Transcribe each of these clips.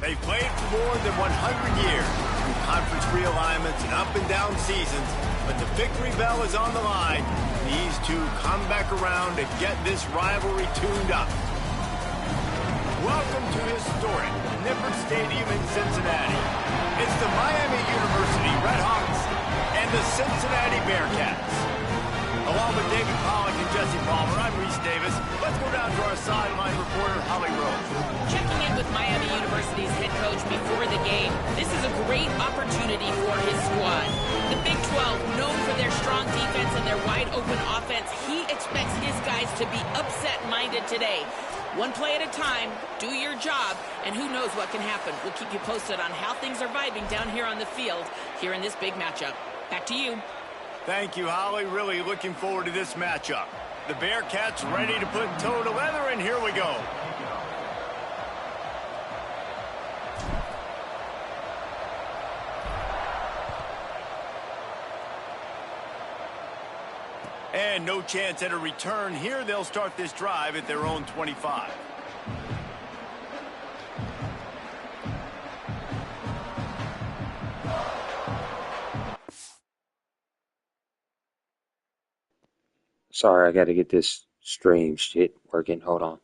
They've played for more than 100 years, through conference realignments and up and down seasons, but the victory bell is on the line. These two come back around and get this rivalry tuned up. Welcome to historic Nippert Stadium in Cincinnati. It's the Miami University Redhawks and the Cincinnati Bearcats. Along with David Pollack and Jesse Palmer, I'm Reese Davis. Let's go down to our sideline reporter, Holly Rose. Checking in with Miami University's head coach before the game, this is a great opportunity for his squad. The Big 12, known for their strong defense and their wide-open offense, he expects his guys to be upset-minded today. One play at a time, do your job, and who knows what can happen. We'll keep you posted on how things are vibing down here on the field, here in this big matchup. Back to you. Thank you, Holly. Really looking forward to this matchup. The Bearcats ready to put toe to leather, and here we go. And no chance at a return here. They'll start this drive at their own 25. Sorry, I got to get this stream shit working. Hold on.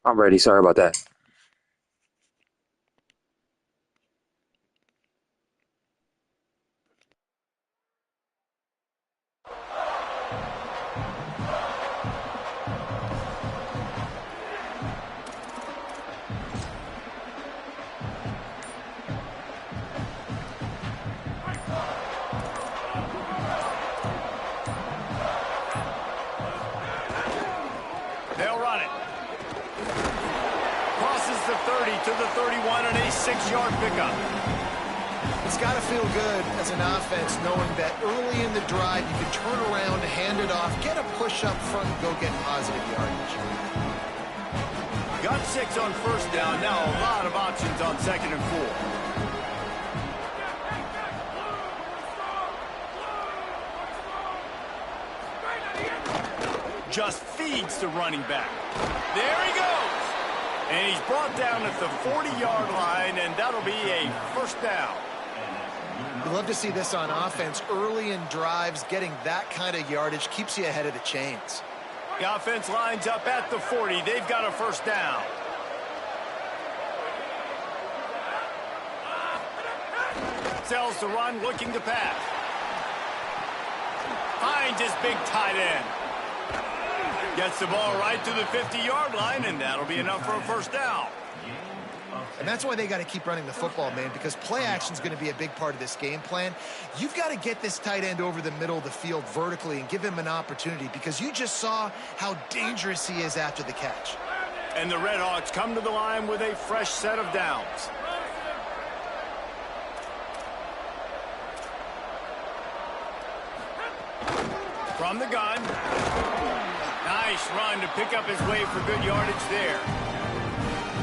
I'm ready. Sorry about that. They'll run it. Crosses the 30 to the 31 and a 6-yard pickup. It's got to feel good as an offense knowing that early in the drive you can turn around, hand it off, get a push up front, and go get positive yardage. Got 6 on first down. Now a lot of options on 2nd and 4. Just feeds the running back. There he goes. And he's brought down at the 40-yard line, and that'll be a first down. You love to see this on offense. Early in drives, getting that kind of yardage keeps you ahead of the chains. The offense lines up at the 40. They've got a first down. Sells the run, looking to pass. Finds his big tight end. Gets the ball right to the 50-yard line, and that'll be enough for a first down. And that's why they got to keep running the football, man, because play action is going to be a big part of this game plan. You've got to get this tight end over the middle of the field vertically and give him an opportunity, because you just saw how dangerous he is after the catch. And the Redhawks come to the line with a fresh set of downs. From the gun. Nice run to pick up his way for good yardage there.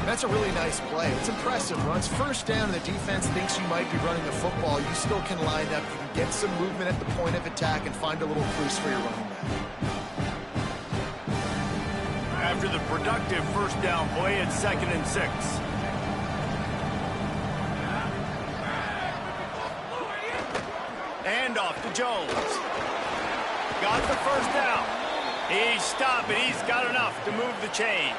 That's a really nice play. It's impressive. Runs first down and the defense thinks you might be running the football. You still can line up. You can get some movement at the point of attack and find a little crease for your running back. After the productive first down play, it's 2nd and 6. And off to Jones. Got the first down. He's stopped, and he's got enough to move the chain.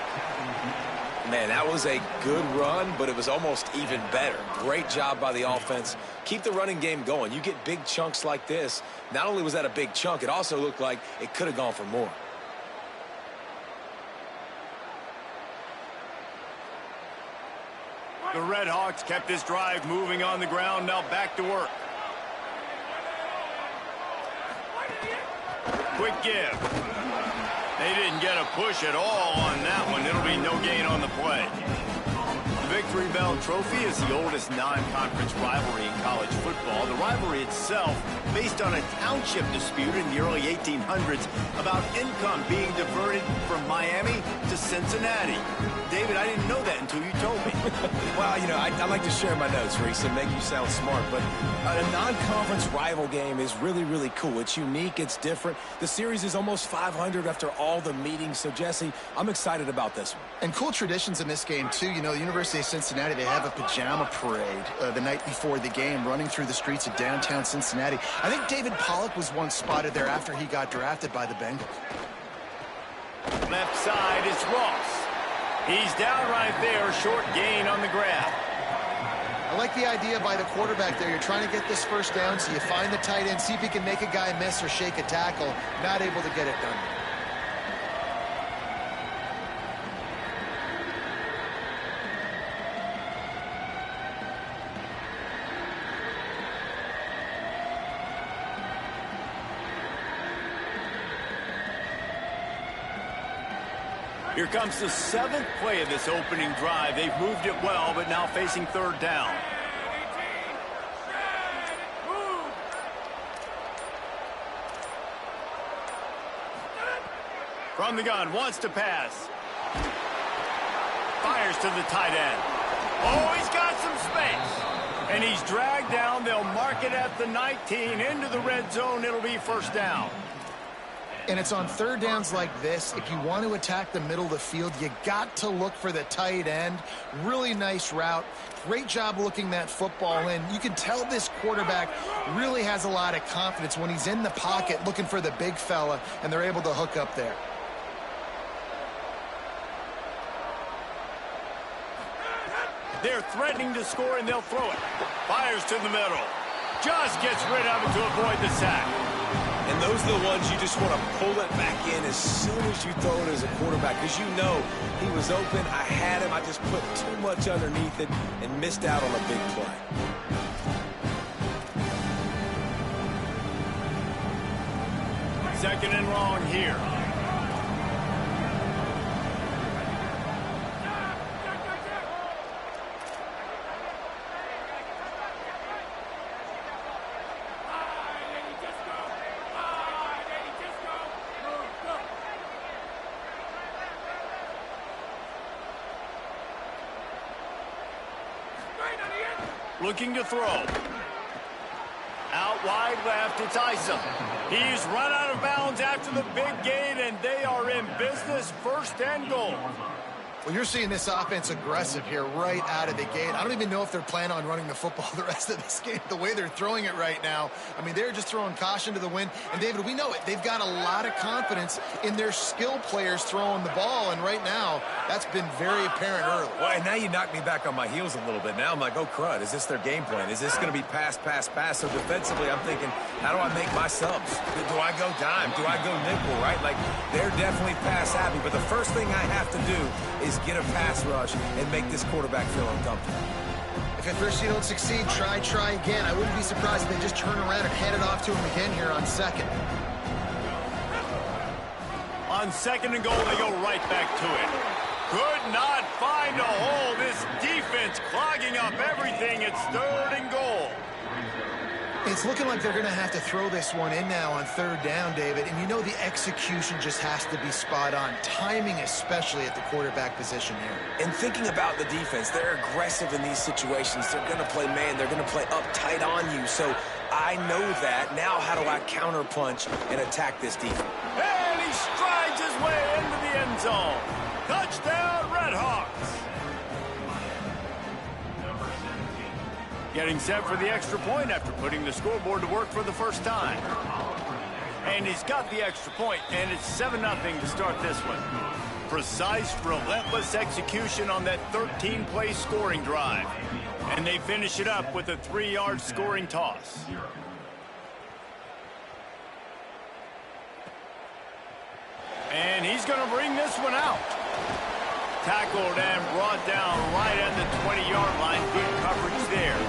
Man, that was a good run, but it was almost even better. Great job by the offense. Keep the running game going. You get big chunks like this. Not only was that a big chunk, it also looked like it could have gone for more. The Red Hawks kept this drive moving on the ground. Now back to work. Quick give. They didn't get a push at all on that one. It'll be no gain on the play. The Victory Bell Trophy is the oldest non-conference rivalry in college football. The rivalry itself based on a township dispute in the early 1800s about income being diverted from Miami to Cincinnati. David, I didn't know that until you told me. Well, you know, I like to share my notes, Reese, and make you sound smart, but a non-conference rival game is really, really cool. It's unique. It's different. The series is almost 500 after all the meetings, so, Jesse, I'm excited about this one. And cool traditions in this game, too. You know, the University of Cincinnati, they have a pajama parade the night before the game running through the streets of downtown Cincinnati. I think David Pollock was once spotted there after he got drafted by the Bengals. Left side is Ross. He's down right there, short gain on the grab. I like the idea by the quarterback there. You're trying to get this first down, so you find the tight end, see if he can make a guy miss or shake a tackle. Not able to get it done. Here comes the 7th play of this opening drive. They've moved it well, but now facing 3rd down. From the gun, wants to pass. Fires to the tight end. Oh, he's got some space. And he's dragged down. They'll mark it at the 19. Into the red zone, it'll be 1st down. And it's on 3rd downs like this. If you want to attack the middle of the field, you got to look for the tight end. Really nice route. Great job looking that football in. You can tell this quarterback really has a lot of confidence when he's in the pocket looking for the big fella, and they're able to hook up there. They're threatening to score, and they'll throw it. Fires to the middle. Just gets rid of it to avoid the sack. And those are the ones you just want to pull it back in as soon as you throw it as a quarterback, because you know he was open, I had him, I just put too much underneath it and missed out on a big play. Second and long here. Looking to throw. Out wide left, it's Isom. He's run out of bounds after the big gain, and they are in business. 1st and goal. Well, you're seeing this offense aggressive here right out of the gate. I don't even know if they're planning on running the football the rest of this game, the way they're throwing it right now. I mean, they're just throwing caution to the wind. And, David, we know it. They've got a lot of confidence in their skill players throwing the ball, and right now that's been very apparent early. Well, and now you knock me back on my heels a little bit. Now I'm like, oh, crud, is this their game plan? Is this going to be pass, pass, pass? So defensively, I'm thinking, how do I make my subs? Do I go dime? Do I go nickel, right? Like, they're definitely pass happy, but the first thing I have to do is get a pass rush and make this quarterback feel uncomfortable. If at first you don't succeed, try again. I wouldn't be surprised if they just turn around and hand it off to him again here on 2nd. On 2nd and goal, they go right back to it. Could not find a hole. This defense clogging up everything. It's 3rd and goal. It's looking like they're going to have to throw this one in now on third down, David. And you know the execution just has to be spot on. Timing especially at the quarterback position here. And thinking about the defense, they're aggressive in these situations. They're going to play man. They're going to play up tight on you. So I know that. Now how do I counterpunch and attack this defense? And he strides his way into the end zone. Touchdown, Red Hawks. Getting set for the extra point after putting the scoreboard to work for the first time. And he's got the extra point, and it's 7-0 to start this one. Precise, relentless execution on that 13-play scoring drive. And they finish it up with a 3-yard scoring toss. And he's going to bring this one out. Tackled and brought down right at the 20-yard line. Good coverage there.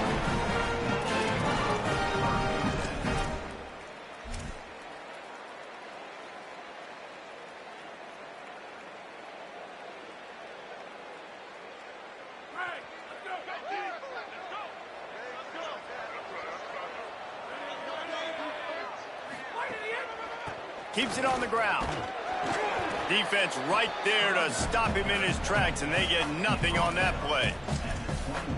Keeps it on the ground. Defense right there to stop him in his tracks, and they get nothing on that play.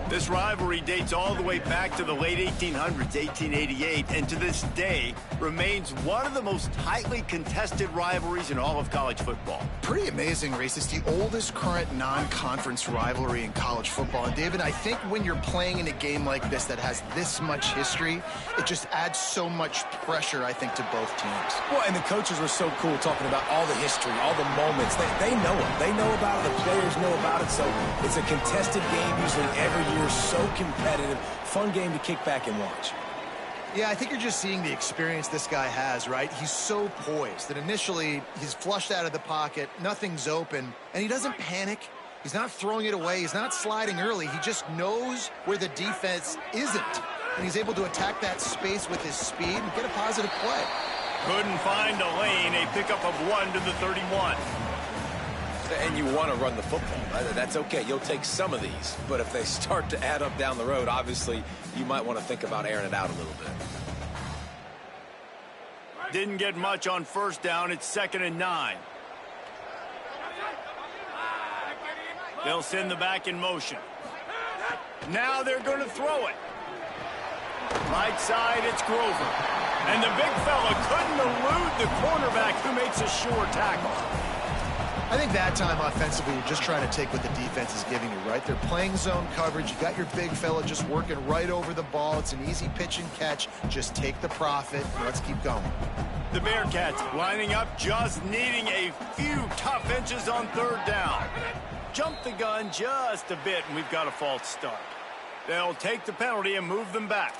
This rivalry dates all the way back to the late 1800s, 1888, and to this day remains one of the most tightly contested rivalries in all of college football. Pretty amazing, Reese. It's the oldest current non-conference rivalry in college football. And, David, I think when you're playing in a game like this that has this much history, it just adds so much pressure, I think, to both teams. Well, and the coaches were so cool talking about all the history, all the moments. They know it. They know about it. The players know about it. So it's a contested game usually every year. So competitive. Fun game to kick back and watch. Yeah, I think you're just seeing the experience this guy has, right? He's so poised that initially he's flushed out of the pocket, nothing's open, and he doesn't panic. He's not throwing it away. He's not sliding early. He just knows where the defense isn't, and he's able to attack that space with his speed and get a positive play. Couldn't find a lane, a pickup of 1 to the 31. And you want to run the football. That's okay. You'll take some of these. But if they start to add up down the road, obviously, you might want to think about airing it out a little bit. Didn't get much on first down. It's 2nd and 9. They'll send the back in motion. Now they're going to throw it. Right side, it's Grover. And the big fella couldn't elude the cornerback who makes a sure tackle. I think that time offensively, you're just trying to take what the defense is giving you, right? They're playing zone coverage. You got your big fella just working right over the ball. It's an easy pitch and catch. Just take the profit, and let's keep going. The Bearcats lining up, just needing a few tough inches on third down. Jump the gun just a bit, and we've got a false start. They'll take the penalty and move them back.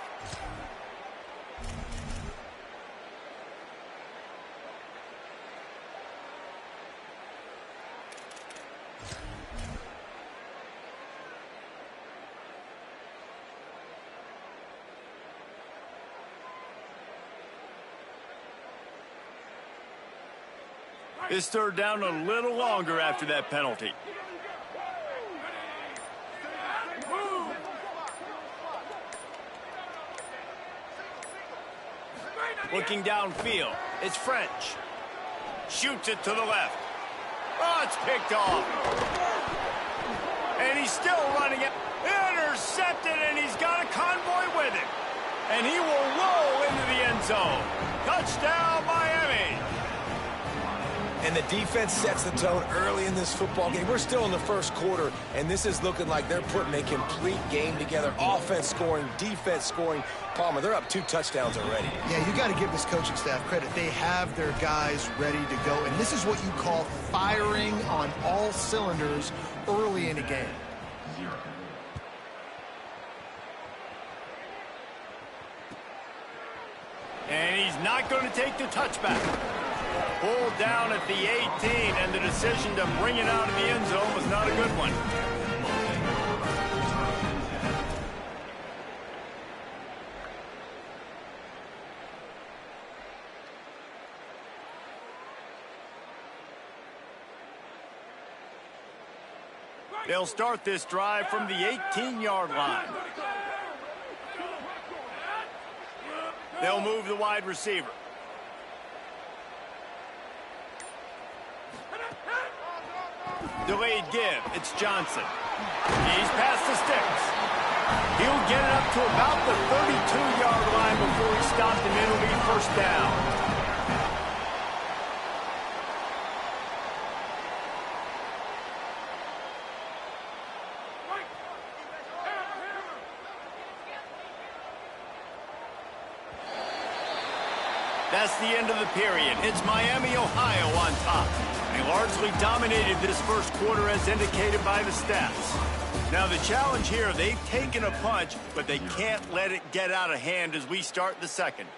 This third down a little longer after that penalty. Looking downfield, it's French. Shoots it to the left. Oh, it's picked off. And he's still running it. Intercepted, and he's got a convoy with him. And he will roll into the end zone. Touchdown, Miami. And the defense sets the tone early in this football game. We're still in the first quarter, and this is looking like they're putting a complete game together. Offense scoring, defense scoring. Palmer, they're up 2 touchdowns already. Yeah, you got to give this coaching staff credit. They have their guys ready to go, and this is what you call firing on all cylinders early in a game. And he's not going to take the touchback. Pulled down at the 18, and the decision to bring it out of the end zone was not a good one. They'll start this drive from the 18-yard line. They'll move the wide receiver. Delayed give. It's Johnson. He's past the sticks. He'll get it up to about the 32-yard line before he stopped, and it'll be first down. That's the end of the period. It's Miami, Ohio on top. They largely dominated this first quarter as indicated by the stats. Now the challenge here, they've taken a punch, but they can't let it get out of hand as we start the second.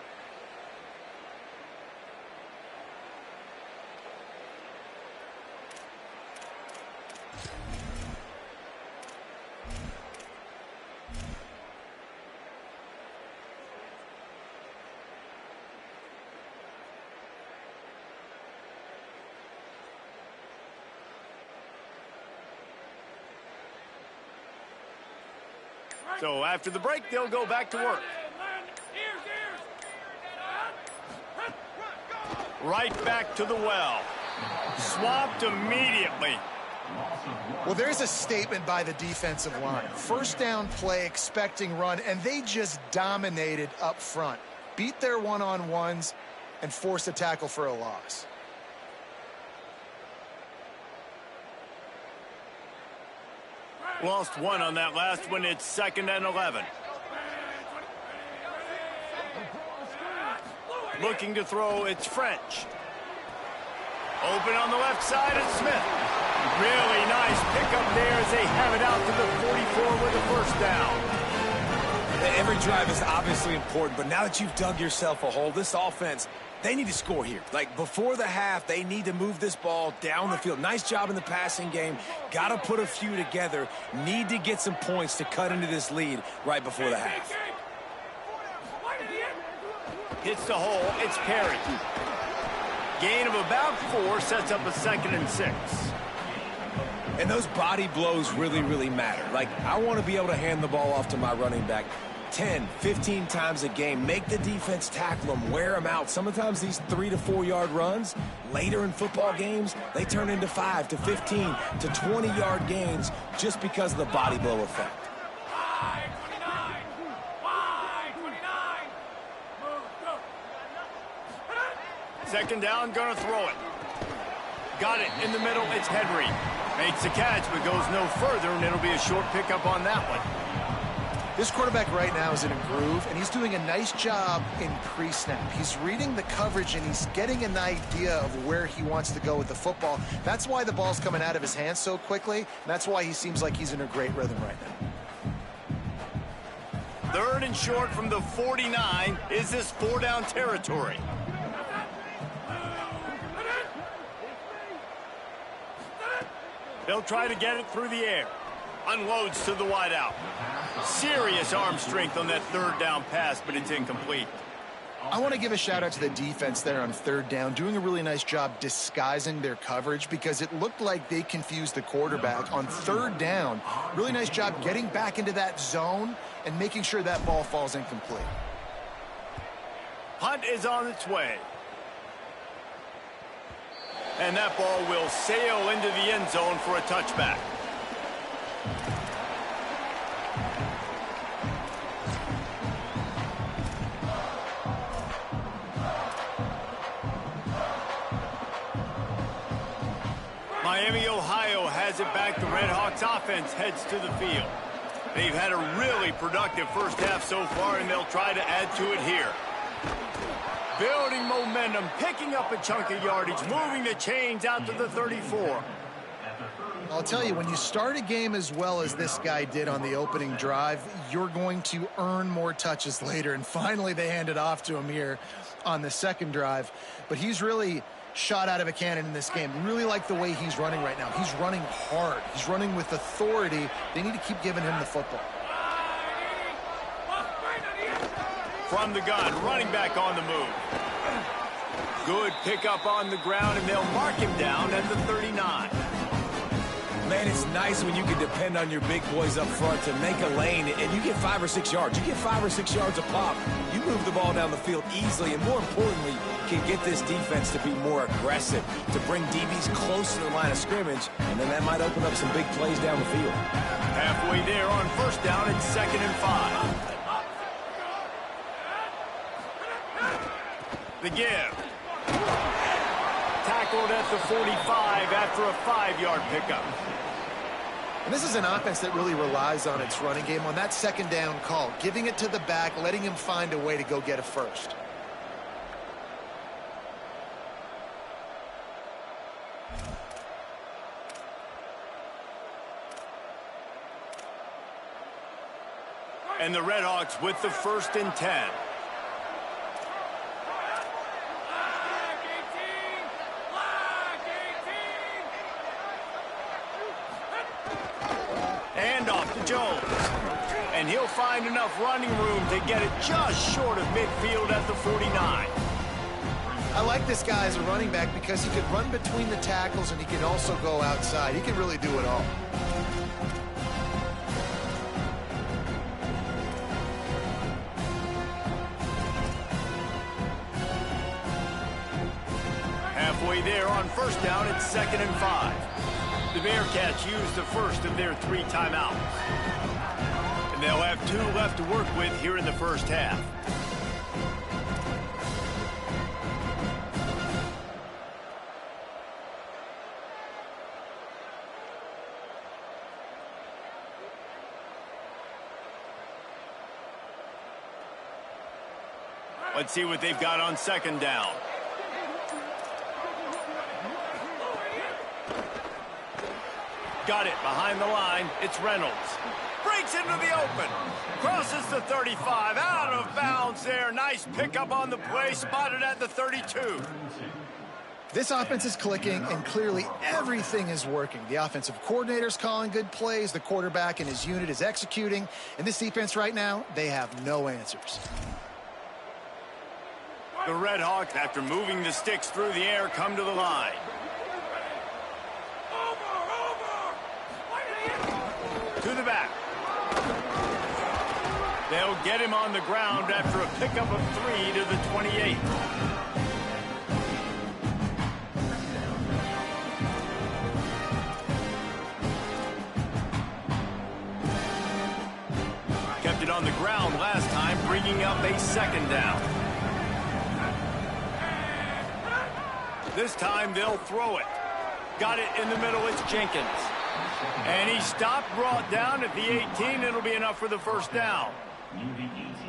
So after the break, they'll go back to work. Right back to the well. Swamped immediately. Well, there's a statement by the defensive line. First down play, expecting run, and they just dominated up front. Beat their one-on-ones and forced a tackle for a loss. Lost one on that last one. It's 2nd and 11. Looking to throw, it's French. Open on the left side, it's Smith. Really nice pickup there as they have it out to the 44 with a first down. Every drive is obviously important, but now that you've dug yourself a hole, this offense, they need to score here. Like, before the half, they need to move this ball down the field. Nice job in the passing game. Got to put a few together. Need to get some points to cut into this lead right before the half. Hits the hole. It's Perry. Gain of about 4 sets up a 2nd and 6. And those body blows really, really matter. Like, I want to be able to hand the ball off to my running back 10, 15 times a game. Make the defense tackle them, wear them out. Sometimes these 3 to 4 yard runs, later in football games, they turn into 5 to 15 to 20 yard gains just because of the body blow effect. Second down, gonna throw it. Got it in the middle, it's Henry. Makes the catch, but goes no further, and it'll be a short pickup on that one. This quarterback right now is in a groove, and he's doing a nice job in pre-snap. He's reading the coverage, and he's getting an idea of where he wants to go with the football. That's why the ball's coming out of his hands so quickly, and that's why he seems like he's in a great rhythm right now. 3rd and short from the 49. Is this 4-down territory? They'll try to get it through the air. Unloads to the wideout. Serious arm strength on that 3rd down pass, but it's incomplete. I want to give a shout out to the defense there on 3rd down, doing a really nice job disguising their coverage because it looked like they confused the quarterback on 3rd down. Really nice job getting back into that zone and making sure that ball falls incomplete. Punt is on its way. And that ball will sail into the end zone for a touchback. Miami, Ohio has it back. The Redhawks offense heads to the field. They've had a really productive first half so far, and they'll try to add to it here. Building momentum, picking up a chunk of yardage, moving the chains out to the 34. I'll tell you, when you start a game as well as this guy did on the opening drive, you're going to earn more touches later. And finally, they handed off to him here on the 2nd drive. But he's really shot out of a cannon in this game. Really like the way he's running right now. He's running hard. He's running with authority. They need to keep giving him the football. From the gun, running back on the move. Good pickup on the ground, and they'll mark him down at the 39. Man, it's nice when you can depend on your big boys up front to make a lane, and you get 5 or 6 yards. You get 5 or 6 yards a pop. You move the ball down the field easily, and more importantly, can get this defense to be more aggressive, to bring DBs close to the line of scrimmage, and then that might open up some big plays down the field. Halfway there on first down, it's 2nd and 5. The give. Tackled at the 45 after a 5-yard pickup. And this is an offense that really relies on its running game on that 2nd down call, giving it to the back, letting him find a way to go get a first. And the Redhawks with the 1st and 10. Off to Jones. And he'll find enough running room to get it just short of midfield at the 49. I like this guy as a running back because he can run between the tackles and he can also go outside. He can really do it all. Halfway there on first down, it's 2nd and 5. The Bearcats use the first of their 3 timeouts. And they'll have 2 left to work with here in the first half. Let's see what they've got on 2nd down. Got it behind the line. It's Reynolds. Breaks into the open. Crosses the 35. Out of bounds there. Nice pickup on the play. Spotted at the 32. This offense is clicking, and clearly everything is working. The offensive coordinator's calling good plays. The quarterback and his unit is executing. And this defense right now, they have no answers. The Redhawks, after moving the sticks through the air, come to the line. To the back. They'll get him on the ground after a pickup of 3 to the 28. Kept it on the ground last time, bringing up a 2nd down. This time they'll throw it. Got it in the middle, it's Jenkins. And he stopped, brought down at the 18. It'll be enough for the first down.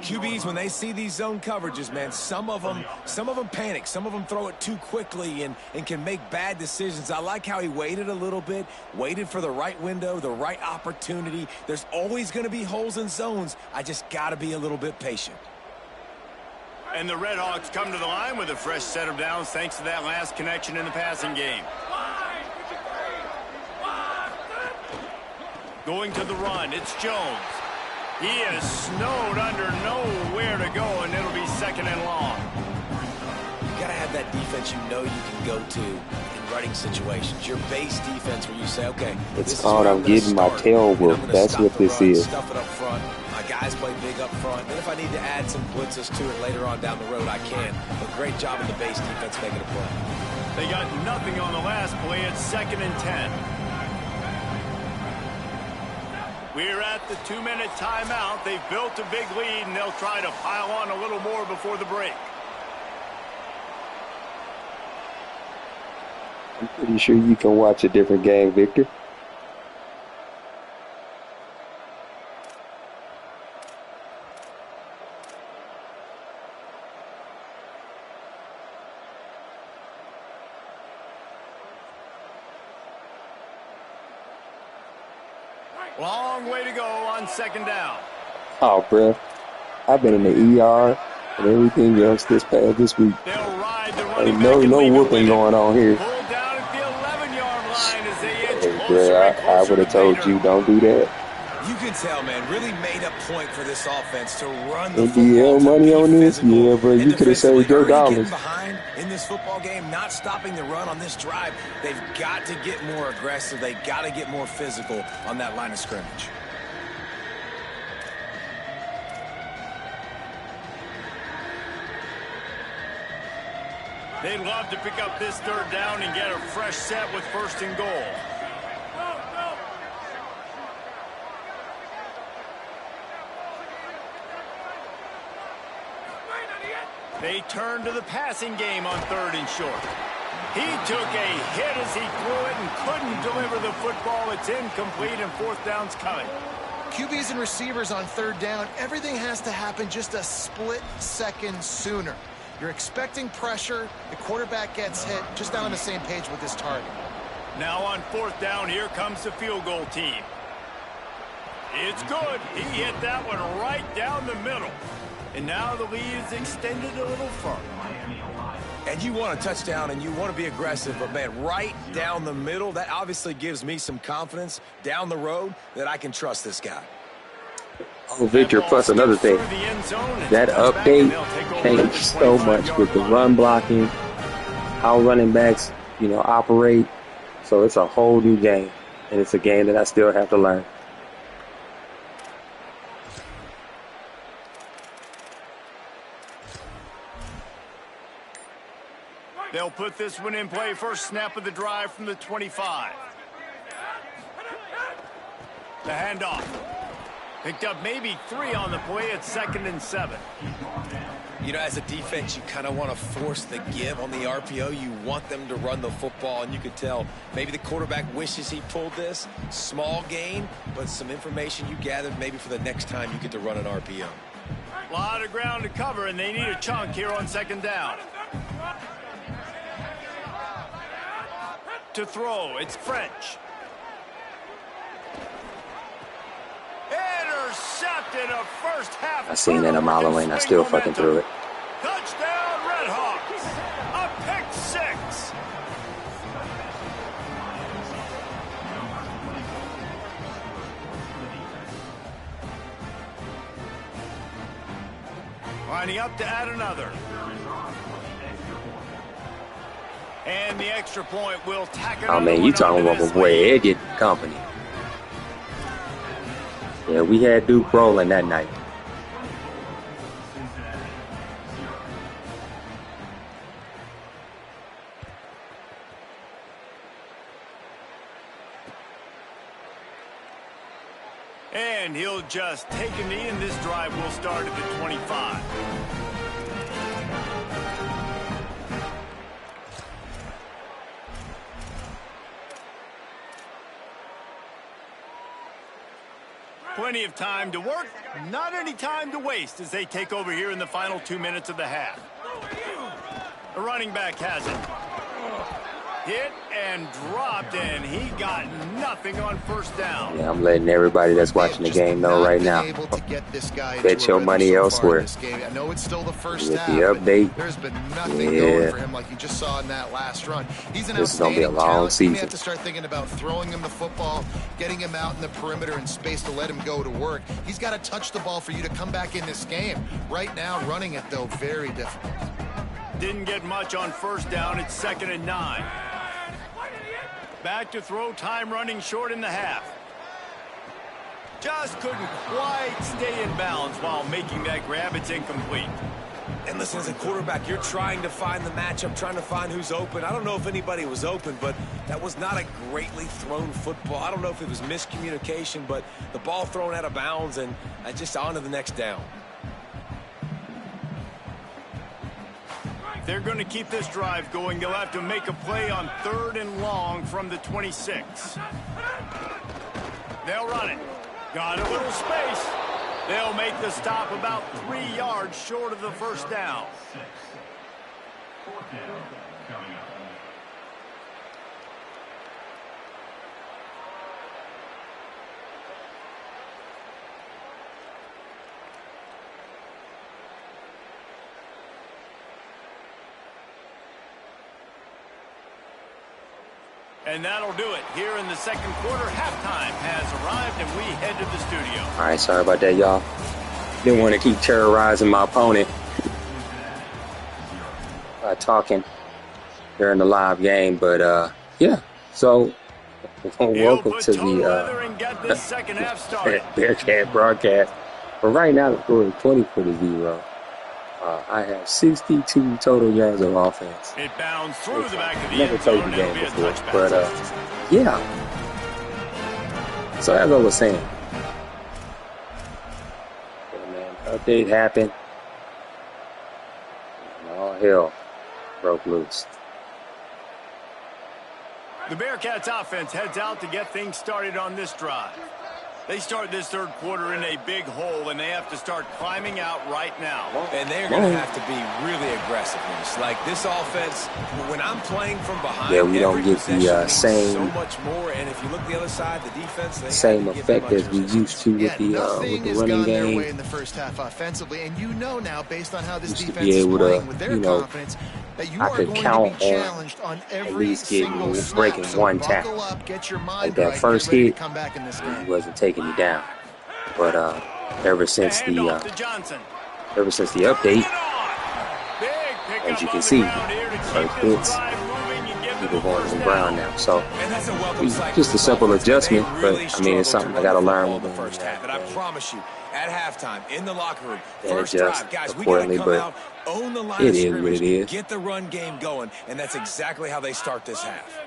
QBs, when they see these zone coverages, man, some of them panic. Some of them throw it too quickly and can make bad decisions. I like how he waited a little bit, waited for the right window, the right opportunity. There's always going to be holes in zones. I just got to be a little bit patient. And the Redhawks come to the line with a fresh set of downs thanks to that last connection in the passing game. Going to the run, it's Jones. He is snowed under, nowhere to go, and it'll be 2nd and long. You got to have that defense you know you can go to in running situations. Your base defense where you say, okay, it's called I'm getting my tail whooped. That's what this is. Stuff it up front. My guys play big up front. And if I need to add some blitzes to it later on down the road, I can. But great job of the base defense making a play. They got nothing on the last play. It's 2nd and 10. We're at the 2-minute timeout. They've built a big lead, and they'll try to pile on a little more before the break. I'm pretty sure you can watch a different game, Victor. Long way to go on 2nd down. Oh, bruh. I've been in the ER and everything else this week. They'll ride the running back. No whooping going on here. Pulled down at the 11-yard line as they edge Hey, closer bruh, and closer I would have to told Vader. you don't do that. You can tell, man, really made a point for this offense to run the NDL football, to money be on this? physical, Yeah, bro. and You could have defensively. saved your Early getting dollars. behind in this football game, not stopping the run on this drive. They've got to get more aggressive. They got to get more physical on that line of scrimmage. They'd love to pick up this third down and get a fresh set with first and goal. They turn to the passing game on third and short. He took a hit as he threw it and couldn't deliver the football. It's incomplete and fourth down's coming. QBs and receivers on third down, everything has to happen just a split second sooner. You're expecting pressure. The quarterback gets hit. Just not on the same page with his target. Now on fourth down, here comes the field goal team. It's good. He hit that one right down the middle. And now the lead is extended a little further. And you want a touchdown and you want to be aggressive, but, man, right down the middle, that obviously gives me some confidence down the road that I can trust this guy. Oh, Victor, plus another thing, that update changed so much with the run blocking, how running backs, operate. So it's a whole new game, and it's a game that I still have to learn. They'll put this one in play. First snap of the drive from the 25. The handoff. Picked up maybe 3 on the play at 2nd and 7. As a defense, you kind of want to force the give on the RPO. You want them to run the football, and you can tell maybe the quarterback wishes he pulled this. Small gain, but some information you gathered maybe for the next time you get to run an RPO. A lot of ground to cover, and they need a chunk here on 2nd down. To throw, it's French. Intercepted a first half. I seen that a mile away, and I still fucking threw it. Touchdown, Redhawks. A pick 6. Lining up to add another. And the extra point will tack it. Oh, man, you talking about my boy Ed getting company. Yeah, we had Duke rolling that night. And he'll just take a knee, and this drive will start at the 25. Plenty of time to work, not any time to waste as they take over here in the final 2 minutes of the half. The running back has it. Hit and dropped, and he got nothing on first down. Yeah, I'm letting everybody that's watching the game know right now. Bet your money elsewhere. I know it's still the first With half, the update, there's been nothing going for him like you just saw in that last run. He's an this is gonna be a outstanding long talent. season. You have to start thinking about throwing him the football, getting him out in the perimeter and space to let him go to work. He's got to touch the ball for you to come back in this game. Right now, running it, though, very difficult. Didn't get much on first down. It's 2nd and 9. Back to throw, time running short in the half. Just couldn't quite stay in bounds while making that grab. It's incomplete. And listen, as a quarterback, you're trying to find the matchup, trying to find who's open. I don't know if anybody was open, but that was not a greatly thrown football. I don't know if it was miscommunication, but the ball thrown out of bounds and just on to the next down. They're going to keep this drive going. They'll have to make a play on 3rd and long from the 26. They'll run it. Got a little space. They'll make the stop about 3 yards short of the first down. And that'll do it here in the second quarter. Halftime has arrived, and we head to the studio. All right, sorry about that, y'all. Didn't want to keep terrorizing my opponent by talking during the live game, but yeah. So welcome to the Bearcat broadcast. But right now, the score is 20-0. I have 62 total yards of offense. It bounced through the back of the Never end played zone. the game It'll be a before, touchback. but yeah. So as I was saying, yeah, man, update happened, and all hell broke loose. The Bearcats offense heads out to get things started on this drive. They start this third quarter in a big hole, and they have to start climbing out right now. And they're going to have to be really aggressive in this. Like this offense, when I'm playing from behind, Yeah, we don't get the same so much more. And if you look the other side, the defense, they same effect as we used to with the running their way game. in the first half offensively, and you know now, based on how this Used to defense be is able playing to, with their you know, confidence, that you I are could going count to be on challenged on at every least getting single snap. breaking So one buckle tackle. up, get your mind Like that right, first get ready hit, to come back in this game. he wasn't taking me down. But ever since the Handoff to Johnson. update, Big pickup as you on can the see, ground here to keep first this hits, drive moving and give them people the going first to the down. ground now. So And that's a welcome sight just for a this simple offense. adjustment, They but really I mean, it's something I got to struggled learn in with the first half. And I promise you, at halftime, in the locker room, and first adjust drive, guys, we got to accordingly. come But out, own the line it of is scrimmage, what it is. get the run game going, and that's exactly how they start this half.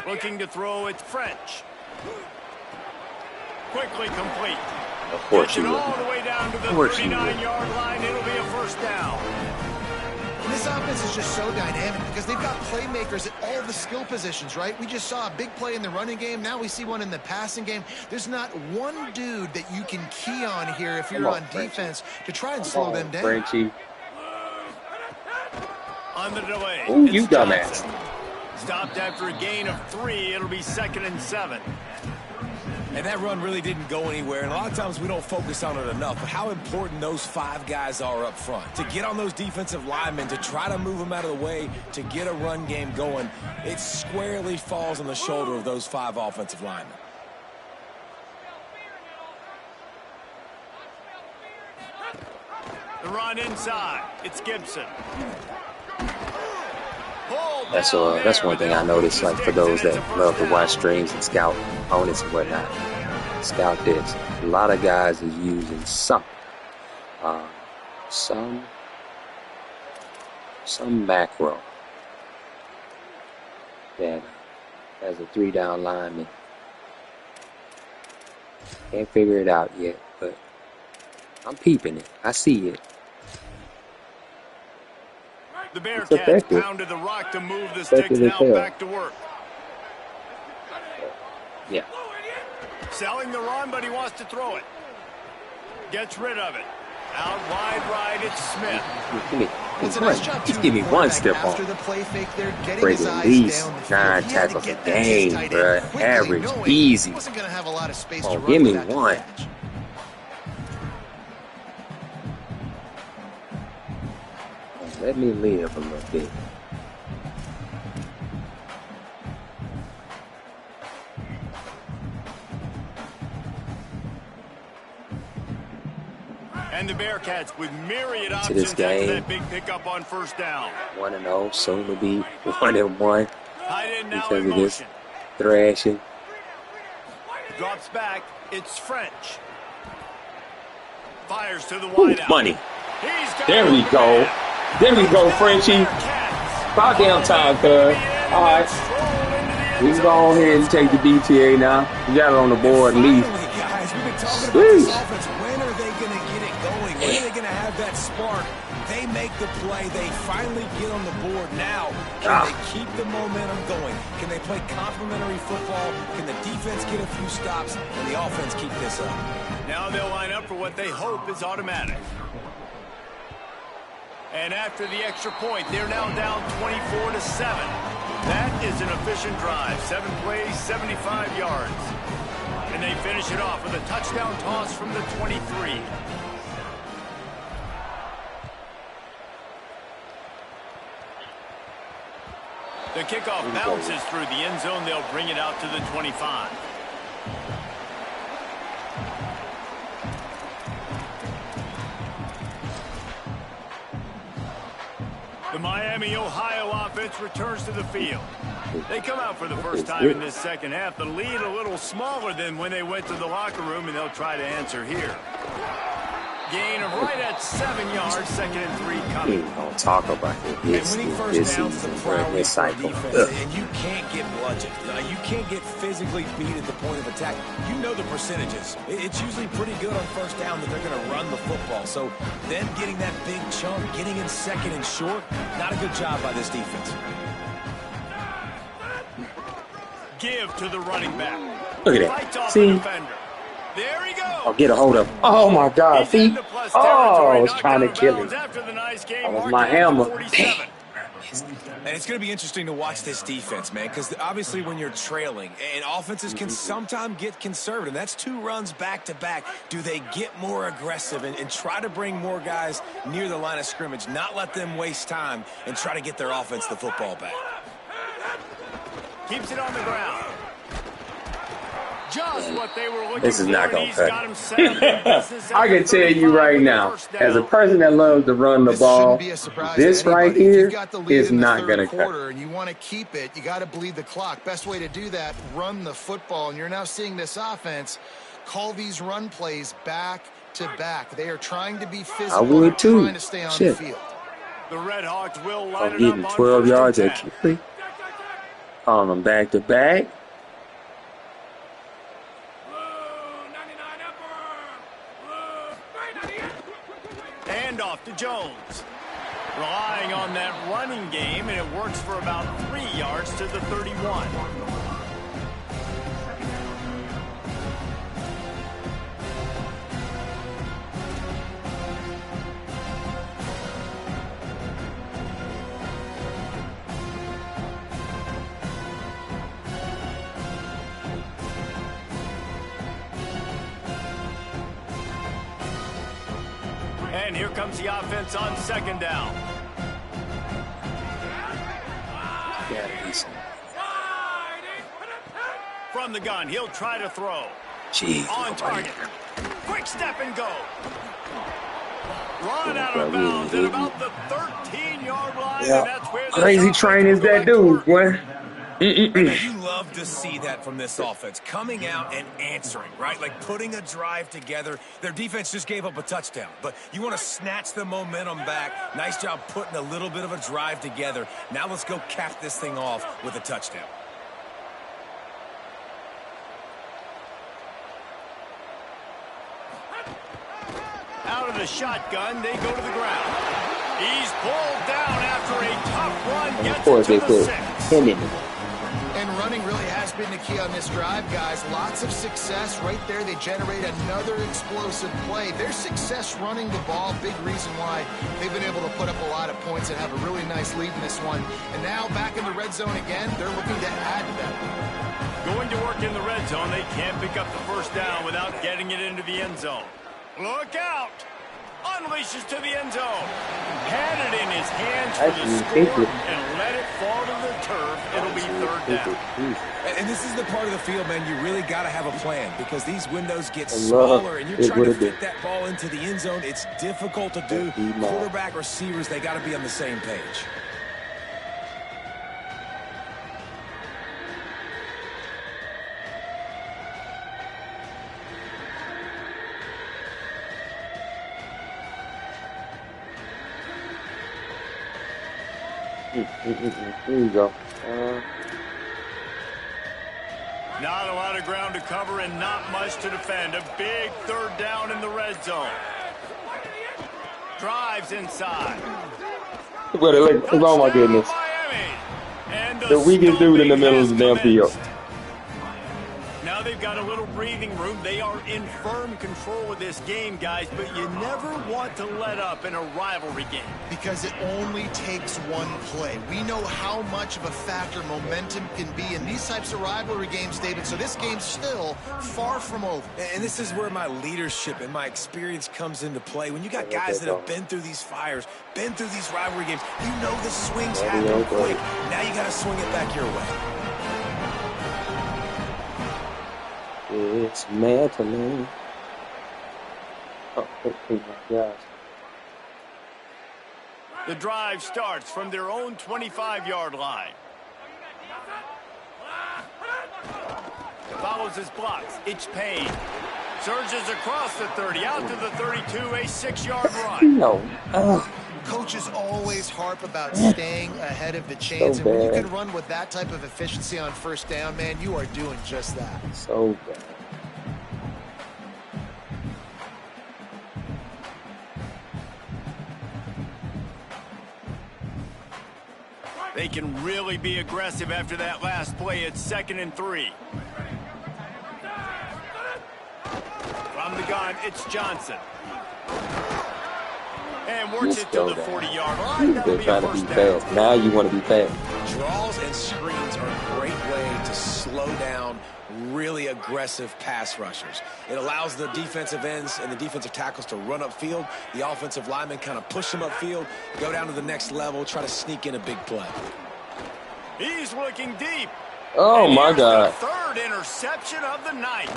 Looking to throw, it's French. Quickly complete. Of course Gets you it will. all the way down to the Of course you will. 39-yard line. It'll be a first down. And this offense is just so dynamic because they've got playmakers at all the skill positions, right? We just saw a big play in the running game. Now we see one in the passing game. There's not one dude that you can key on here if you're on defense to try and slow them down. Frenchie. On the delay. Ooh, it's you dumbass. Johnson. Stopped after a gain of 3. It'll be 2nd and 7. And that run really didn't go anywhere, and a lot of times we don't focus on it enough, but how important those 5 guys are up front. To get on those defensive linemen, to try to move them out of the way, to get a run game going, it squarely falls on the shoulder of those 5 offensive linemen. The run inside. It's Gibson. That's one thing I noticed, like for those that love to watch streams and scout opponents and whatnot. Scout this. A lot of guys is using some macro that as a 3-down lineman. Can't figure it out yet, but I'm peeping it. I see it. The Bearcats pounded the rock to move the sticks now back to work. Yeah. Selling the run, but he wants to throw it. Gets rid of it. Out wide right, it's Smith. It's a nice job, Just give me one step on. After the play fake, they're getting Break his at eyes least down the field. 9 He had to tackles a get that to his game, tight end bruh. quickly, Average, knowing easy. He wasn't going to have a lot of space to Oh, run give me with that one. catch. Let me live a little bit. And the Bearcats with myriad To options this after game, that big pickup on first down. 1-0, soon to be 1-1 Tight end now because in of this motion. thrashing. Drops back. It's French. Fires to the Ooh, wideout. money. He's got There we it. go. There we go, Frenchie. Bearcats. About damn time, cuz. All right. We can go ahead and take the DTA now. We got it on the board at least. Finally, guys, we've been talking about this Sheesh. offense. When are they going to get it going? When are they going to have that spark? They make the play. They finally get on the board. Now, can they keep the momentum going? Can they play complementary football? Can the defense get a few stops and the offense keep this up? Now they'll line up for what they hope is automatic. And after the extra point, they're now down 24-7. That is an efficient drive. 7 plays, 75 yards. And they finish it off with a touchdown toss from the 23. The kickoff bounces through the end zone. They'll bring it out to the 25. The Miami, Ohio offense returns to the field. They come out for the first time in this second half. The lead a little smaller than when they went to the locker room, and they'll try to answer here. Gain of right at 7 yards, 2nd and 3 coming. Don't talk about it. This downs the priority for defense, and you can't get bludgeoned. You can't get physically beat at the point of attack. You know the percentages. It's usually pretty good on first down that they're going to run the football. So them getting that big chunk, getting in 2nd and short, not a good job by this defense. Give to the running back. Look at that. See? There he goes. I'll get a hold of him. Oh, my God. See? Oh, I was trying to kill him. That was my hammer. Damn. And it's going to be interesting to watch this defense, man, because obviously when you're trailing, and offenses can sometimes get conservative. That's 2 runs back-to-back. Do they get more aggressive and try to bring more guys near the line of scrimmage, not let them waste time, and try to get their offense the football back? Keeps it on the ground. Just what they were looking this is not for. going to cut. I can tell you right now, as a person that loves to run the ball, this right here is not going to cut. And you want to keep it, you got to bleed the clock. Best way to do that, run the football. And you're now seeing this offense call these run plays back to back. They are trying to be physical. I would too. Trying to stay on the field. The Red Hawks will line I'm getting 12 yards at Kipley. Calling them back to back. Off to Jones. Relying on that running game, and it works for about 3 yards to the 31. And here comes the offense on 2nd down. From the gun, he'll try to throw. Jeez, on target. Quick step and go. Run out of bounds at about the 13-yard line. Yeah. And that's where crazy train is that dude, boy. You love to see that from this offense, coming out and answering, right? Like putting a drive together. Their defense just gave up a touchdown, but you want to snatch the momentum back. Nice job putting a little bit of a drive together. Now let's go cap this thing off with a touchdown. Out of the shotgun, they go to the ground. He's pulled down after a tough run. Gets of course to they the put 6. him in it. And running really has been the key on this drive, guys. Lots of success right there. They generate another explosive play. Their success running the ball, big reason why they've been able to put up a lot of points and have a really nice lead in this one. And now back in the red zone again, they're looking to add to that. Going to work in the red zone. They can't pick up the first down without getting it into the end zone. Look out! Unleashes to the end zone. Had it in his hands for the score and let it fall to the turf. It'll be 3rd down. And this is the part of the field, man, you really got to have a plan because these windows get smaller and you're trying to fit that ball into the end zone. It's difficult to do. Quarterback, receivers, they got to be on the same page. There you go. Not a lot of ground to cover and not much to defend. A big 3rd down in the red zone. Drives inside. Oh my goodness. And The weakest dude in the middle of the damn field. Now Now they've got a little breathing room. They are in firm control of this game, guys, but you never want to let up in a rivalry game. Because it only takes one play. We know how much of a factor momentum can be in these types of rivalry games, David, so this game's still far from over. And this is where my leadership and my experience comes into play. When you got guys that have been through these fires, been through these rivalry games, you know the swings happen quick. Now you got to swing it back your way. It's man. Oh my gosh. The drive starts from their own 25-yard line. Follows his blocks. It's Payne. Surges across the 30, out to the 32, a 6-yard run. No. Coaches always harp about staying ahead of the chains, and when you can run with that type of efficiency on first down, man, you are doing just that. So bad. They can really be aggressive after that last play. It's 2nd and 3. From the gun, it's Johnson. And works it to the 40-yard line. They're trying to be fast. Now you want to be fast. Draws and screens are a great way to slow down really aggressive pass rushers. It allows the defensive ends and the defensive tackles to run upfield. The offensive linemen kind of push them upfield, go down to the next level, try to sneak in a big play. He's looking deep. Oh, and my God. The 3rd interception of the night.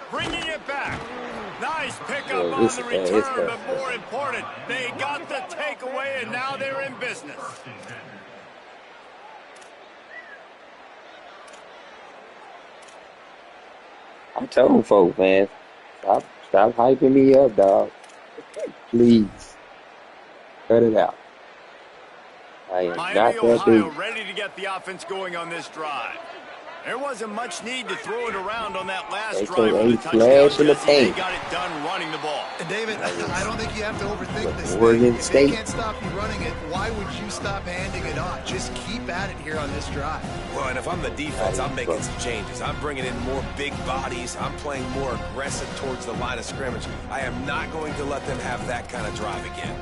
Bringing it back. Nice pickup on the return, but more important, they got the takeaway, and now they're in business. I'm telling folks, man, stop hyping me up, dog. Please. Cut it out. I am Miami, not that Ohio, big. ready to get the offense going on this drive. There wasn't much need to throw it around on that last drive with the touchdown. They got it done running the ball. And David, I don't think you have to overthink this Oregon thing. If State. they can't stop you running it, why would you stop handing it off? Just keep at it here on this drive. Well, and if I'm the defense, I'm making some changes. I'm bringing in more big bodies. I'm playing more aggressive towards the line of scrimmage. I am not going to let them have that kind of drive again.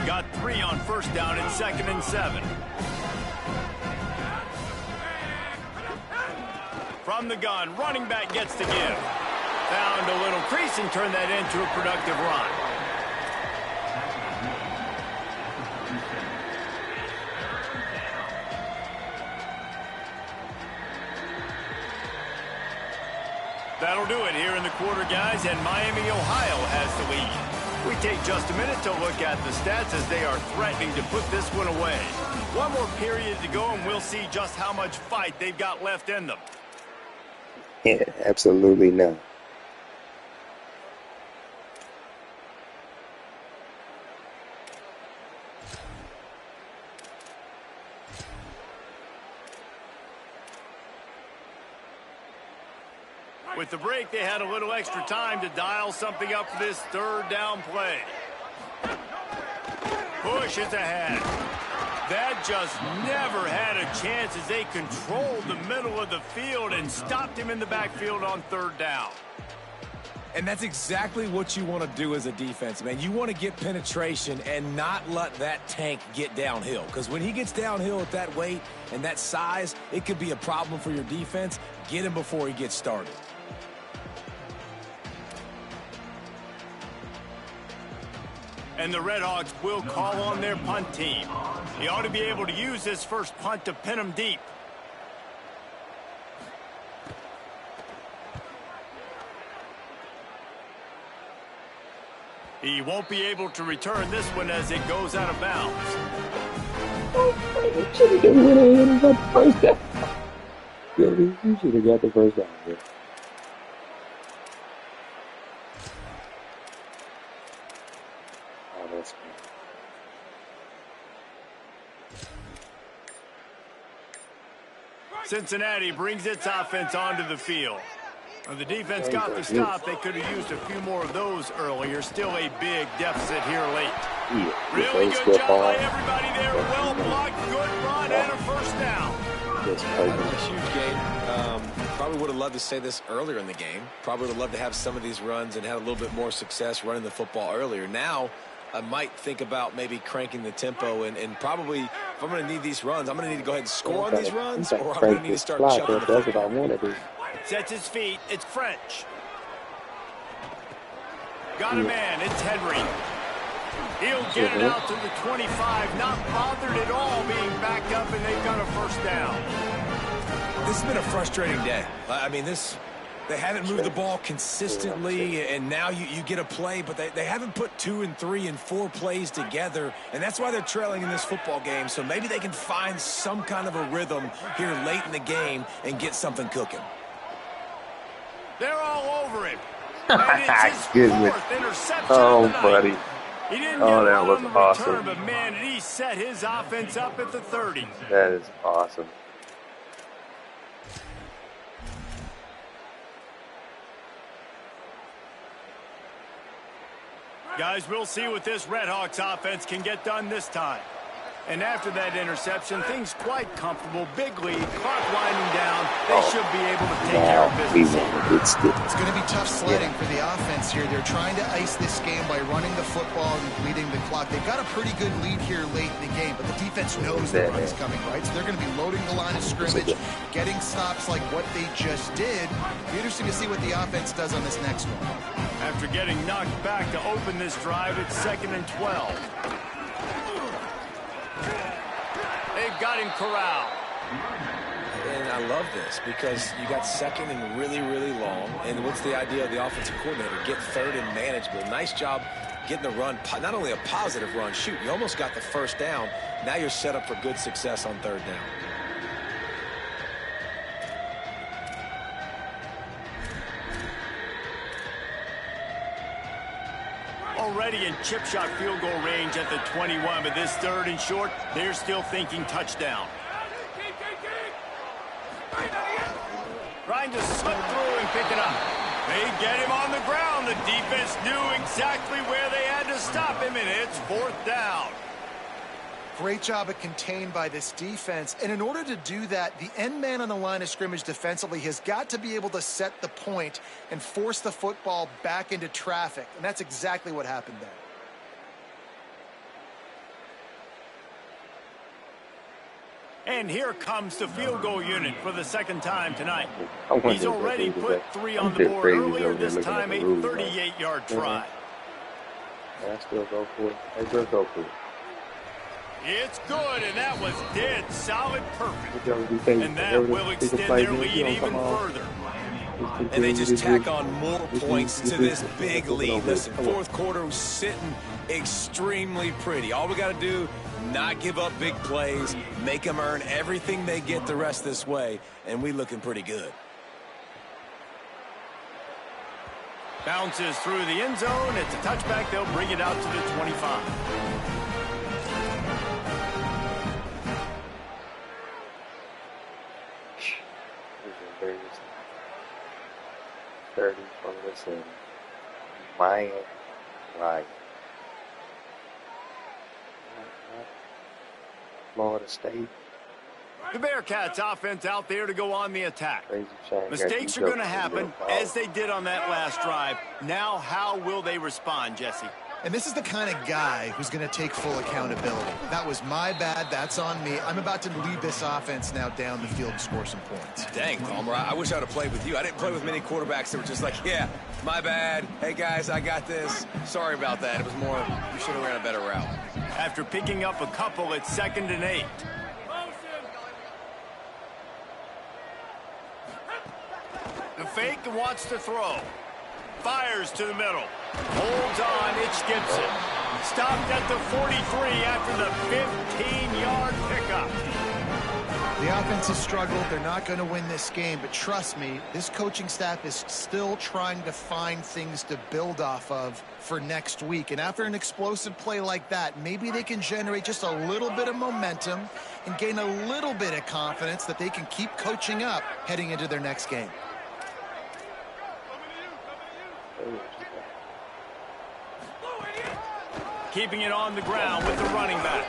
Got 3 on first down and 2nd and 7. From the gun, running back gets the give. Found a little crease and turned that into a productive run. That'll do it here in the quarter, guys, and Miami, Ohio has the lead. We take just a minute to look at the stats as they are threatening to put this one away. One more period to go, and we'll see just how much fight they've got left in them. Yeah, absolutely not. With the break, they had a little extra time to dial something up for this 3rd down play. Push is ahead. That just never had a chance as they controlled the middle of the field and stopped him in the backfield on 3rd down. And that's exactly what you want to do as a defense, man. You want to get penetration and not let that tank get downhill. Because when he gets downhill at that weight and that size, it could be a problem for your defense. Get him before he gets started. And the Redhawks will call on their punt team. He ought to be able to use this first punt to pin them deep. He won't be able to return this one as it goes out of bounds. You should have got the first down. You should have got the first down. Yeah. Oh, that's cool. Cincinnati brings its offense onto the field. Well, the defense got the stop. They could have used a few more of those earlier. Still a big deficit here late. Really good job by everybody there. Well blocked, good run, and a first down. That's a huge game. Probably would have loved to say this earlier in the game. Probably would have loved to have some of these runs and had a little bit more success running the football earlier. Now, I might think about maybe cranking the tempo and probably, if I'm going to need these runs, I'm going to need to go ahead and score on these runs, or I'm going to need to start chucking the football. That's what I want to do. Sets his feet. It's French. Got a man. It's Henry. He'll get it out to the 25. Not bothered at all being backed up, and they've got a first down. This has been a frustrating day. I mean, they haven't moved the ball consistently, and now you get a play, but they haven't put 2 and 3 and 4 plays together, and that's why they're trailing in this football game. So maybe they can find some kind of a rhythm here late in the game and get something cooking. They're all over him. And it's his fourth interception Oh, of the night. buddy. He didn't Oh, get that one was on the awesome. return, but man, did he set his offense up at the 30. That is awesome. Guys, we'll see what this Redhawks offense can get done this time. And after that interception, things quite comfortable. Big lead, clock winding down. They should be able to take care of business. It's going to be tough sledding for the offense here. They're trying to ice this game by running the football and bleeding the clock. They've got a pretty good lead here late in the game, but the defense knows the run is coming, right? So they're going to be loading the line of scrimmage, getting stops like what they just did. It'll be interesting to see what the offense does on this next one. After getting knocked back to open this drive, it's 2nd and 12. They've got him corralled. And I love this because you got 2nd and really, really long. And what's the idea of the offensive coordinator? Get 3rd and manageable. Nice job getting the run. Not only a positive run, shoot, you almost got the first down. Now you're set up for good success on 3rd down. Already in chip shot field goal range at the 21, but this 3rd and short, they're still thinking touchdown. Trying to slip through and pick it up. They get him on the ground. The defense knew exactly where they had to stop him, and it's 4th down. Great job of contained by this defense. And in order to do that, the end man on the line of scrimmage defensively has got to be able to set the point and force the football back into traffic. And that's exactly what happened there. And here comes the field goal unit for the 2nd time tonight. He's already put 3 on the board earlier, this time a 38-yard try. I still go for it. I just go for it. It's good, and that was dead solid perfect. And that will extend their lead even further. And they just tack on more points to this big lead. Listen, 4th quarter was sitting extremely pretty. All we got to do, not give up big plays, make them earn everything they get the rest this way, and we looking pretty good. Bounces through the end zone. It's a touchback. They'll bring it out to the 25. 30 from the Miami, right? Florida State. The Bearcats offense out there to go on the attack. Crazy shame. Mistakes are going to happen, as they did on that last drive. Now, how will they respond, Jesse? And this is the kind of guy who's going to take full accountability. That was my bad. That's on me. I'm about to lead this offense now down the field and score some points. Dang, Palmer, I wish I would have played with you. I didn't play with many quarterbacks that were just like, yeah, my bad. Hey, guys, I got this. Sorry about that. It was more, you should have ran a better route. After picking up a couple, it's 2nd and 8. The fake wants to throw. Fires to the middle. Holds on. It's Gibson. Stopped at the 43 after the 15-yard pickup. The offense has struggled. They're not going to win this game, but trust me, this coaching staff is still trying to find things to build off of for next week. And after an explosive play like that, maybe they can generate just a little bit of momentum and gain a little bit of confidence that they can keep coaching up heading into their next game. Keeping it on the ground with the running back.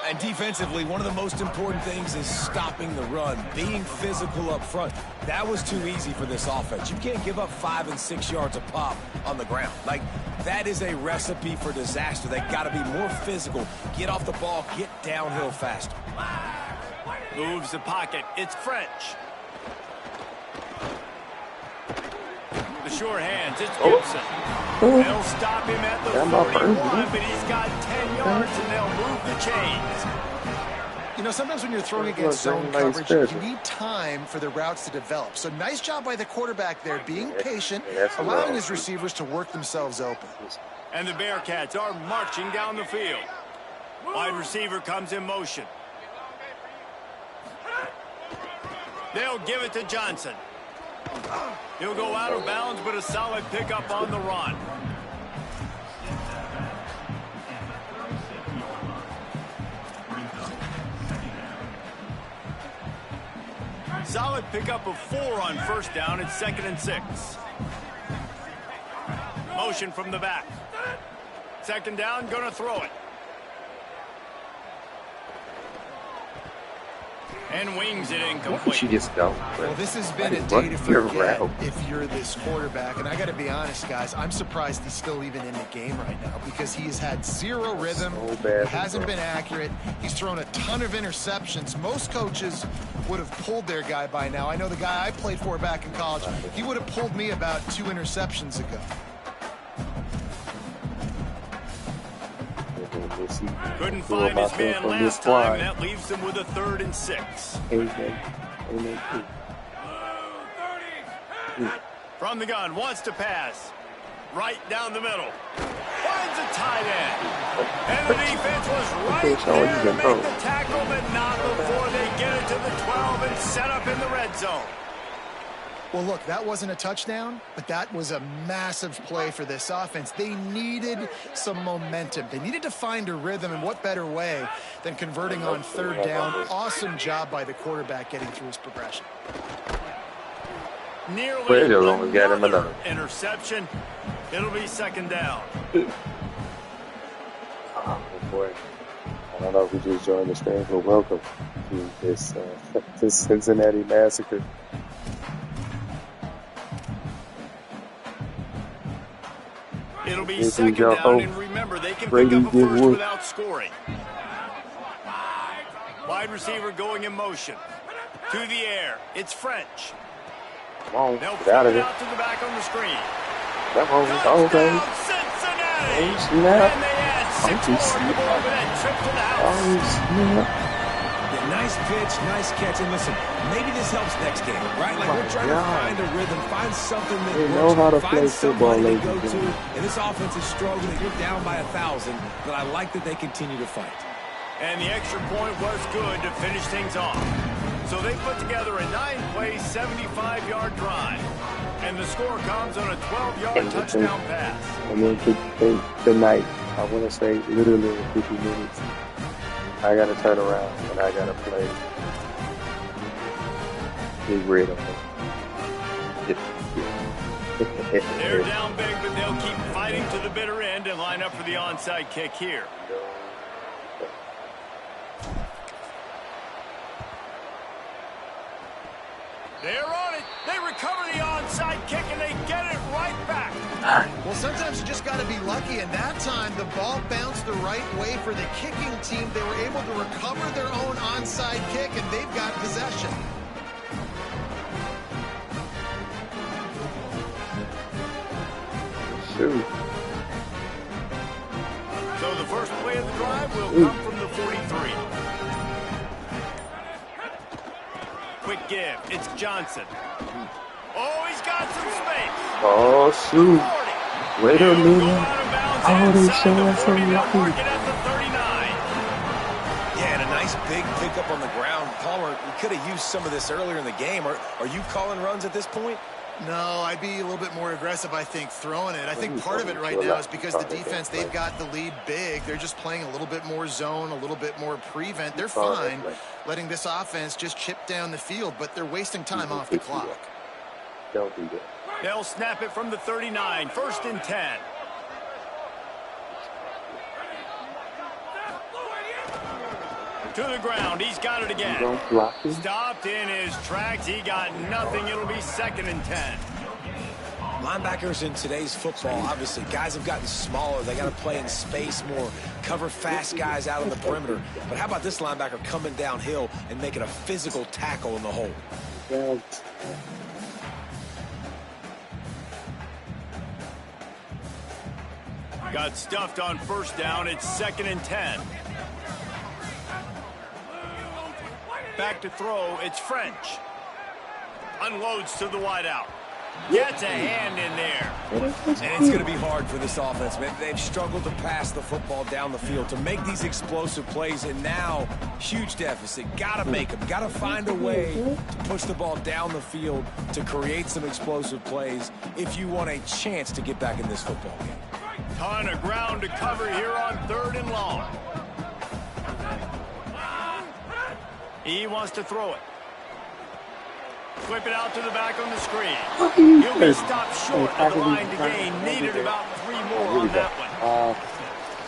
And defensively, one of the most important things is stopping the run, being physical up front. That was too easy for this offense. You can't give up 5 and 6 yards a pop on the ground. Like, that is a recipe for disaster. They got to be more physical, get off the ball, get downhill faster. Moves the pocket. It's French. The short hands. It's Gibson. They'll stop him at the 41, but he's got 10 yards, and they'll move the chains. You know, sometimes when you're throwing against zone coverage, you need time for the routes to develop. So nice job by the quarterback there, being patient, allowing his receivers to work themselves open. And the Bearcats are marching down the field. Wide receiver comes in motion. They'll give it to Johnson. He'll go out of bounds, but a solid pickup on the run. Solid pickup of 4 on first down. It's 2nd and 6. Motion from the back. 2nd down, gonna throw it. And wings it incomplete. She just go. Well, this has been a day to forget if you're this quarterback. And I got to be honest, guys, I'm surprised he's still even in the game right now because he has had 0 rhythm. He hasn't been accurate. He's thrown a ton of interceptions. Most coaches would have pulled their guy by now. I know the guy I played for back in college, he would have pulled me about 2 interceptions ago. Couldn't find his man last time. That leaves him with a 3rd and 6. From the gun, wants to pass. Right down the middle. Finds a tight end. And the defense was right there to make the tackle, but not before they get it to the 12 and set up in the red zone. Well, look, that wasn't a touchdown, but that was a massive play for this offense. They needed some momentum. They needed to find a rhythm, and what better way than converting on 3rd down. Awesome job by the quarterback getting through his progression. Nearly another interception. It'll be 2nd down. Oh, boy. I don't know if we just joined the stream, but welcome to this Cincinnati Massacre. It'll be 2nd down, and remember, they can pick up a first without scoring. Wide receiver going in motion. To the air. It's French. Come on, they'll get out of it it. Out to the back on the screen. Come on, okay. Cincinnati! Oh, snap. And they add 6 more to go over that trip to the house. Oh, snap. Yeah, nice pitch, nice catch. And listen, maybe this helps next game, right? Like, we're trying to find a rhythm, find something that they works. know how to find play football, somebody to ladies go and to. gentlemen. And this offense is struggling. You're down by 1,000, but I like that they continue to fight. And the extra point was good to finish things off. So they put together a 9-play, 75-yard drive. And the score comes on a 12-yard touchdown pass. And then tonight, I want to say literally in 50 minutes, I got to turn around and I got to play Big Red on them. They're down big, but they'll keep fighting to the bitter end and line up for the onside kick here. They're on it. They recover the onside kick, and they get it right back. Well, sometimes you just got to be lucky, and that time the ball bounced the right way for the kicking team. They were able to recover their own onside kick, and they've got possession. Shoot. So the first play of the drive will come from the 43. Quick give. It's Johnson. Oh, he's got some space. Oh, shoot. Wait a minute. Oh, they showing some lucky. Yeah, and a nice big pickup on the ground. Palmer, we could have used some of this earlier in the game. Are you calling runs at this point? No, I'd be a little bit more aggressive, I think, throwing it. I think part of it right now is because the defense, they've got the lead big. They're just playing a little bit more zone, a little bit more prevent. They're fine letting this offense just chip down the field, but they're wasting time off the clock. Don't do that. They'll snap it from the 39, 1st and 10. To the ground, he's got it again. Stopped in his tracks, he got nothing. It'll be 2nd and 10. Linebackers in today's football, obviously, guys have gotten smaller. They got to play in space more, cover fast guys out on the perimeter. But how about this linebacker coming downhill and making a physical tackle in the hole? Got stuffed on 1st down. It's 2nd and 10. Back to throw. It's French. Unloads to the wideout. Gets a hand in there. And it's going to be hard for this offense, man. They've struggled to pass the football down the field, to make these explosive plays, and now huge deficit. Got to make them. Got to find a way to push the ball down the field to create some explosive plays if you want a chance to get back in this football game. Ton of ground to cover here on 3rd and long. He wants to throw it. Whip it out to the back on the screen. He'll be stopped short of the line to gain. Needed about 3 more on that one.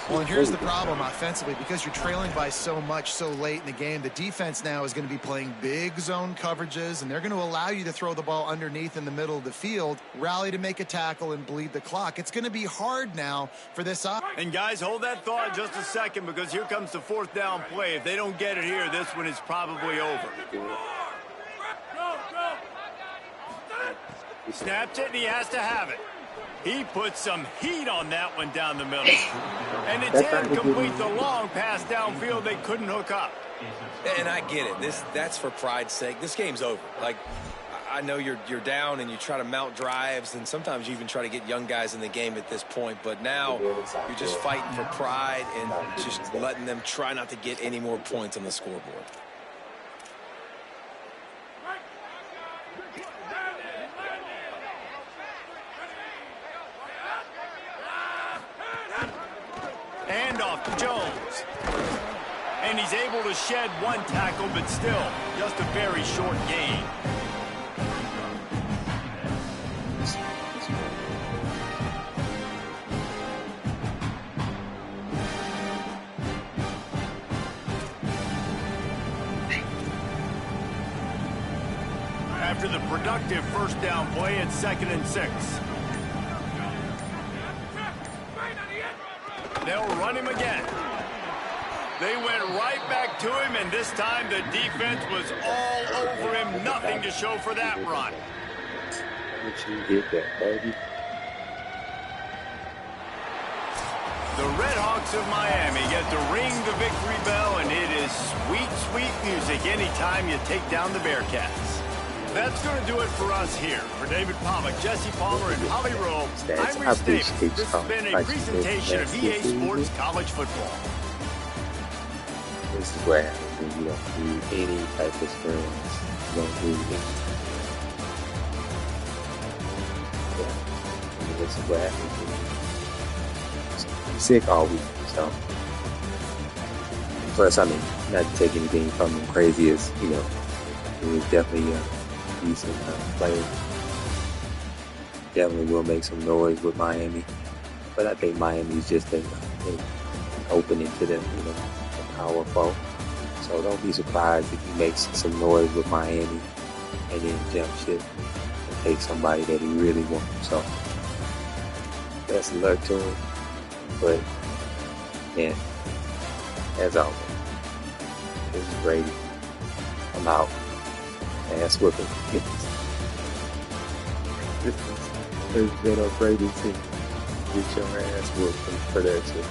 Well, and here's the problem offensively. Because you're trailing by so much so late in the game, the defense now is going to be playing big zone coverages, and they're going to allow you to throw the ball underneath in the middle of the field, rally to make a tackle, and bleed the clock. It's going to be hard now for this And guys, hold that thought just a second, because here comes the 4th down play. If they don't get it here, this one is probably over. He snaps it, and he has to have it. He put some heat on that one down the middle. And it's incomplete. The long pass downfield, they couldn't hook up. And I get it. That's for pride's sake. This game's over. Like, I know you're down and you try to mount drives, and sometimes you even try to get young guys in the game at this point. But now you're just fighting for pride and just letting them try not to get any more points on the scoreboard. Handoff to Jones. And he's able to shed 1 tackle, but still just a very short gain. After the productive 1st down play, it's 2nd and 6. They'll run him again. They went right back to him, and this time the defense was all over him. Nothing to show for that run. The Red Hawks of Miami get to ring the victory bell, and it is sweet, sweet music anytime you take down the Bearcats. That's going to do it for us here. For David Pollack, Jesse Palmer, and Holly Rowe, I'm Rich Davis. This has been a presentation of EA Sports College Football. This is what happens when you don't do any type of screens. You don't do anything. Yeah. And this is what happens when you're sick all week. So, plus, I mean, not to take anything from him crazy as, you know, it was definitely a decent player. Definitely will make some noise with Miami. But I think Miami's just an opening to them, you know, Power 4. So don't be surprised if he makes some noise with Miami and then jump ship and take somebody that he really wants. So best of luck to him. But yeah, as always, this is Brady. I'm out. Ass whipping. This has been a Bradysenior. Get your ass whooped for that too.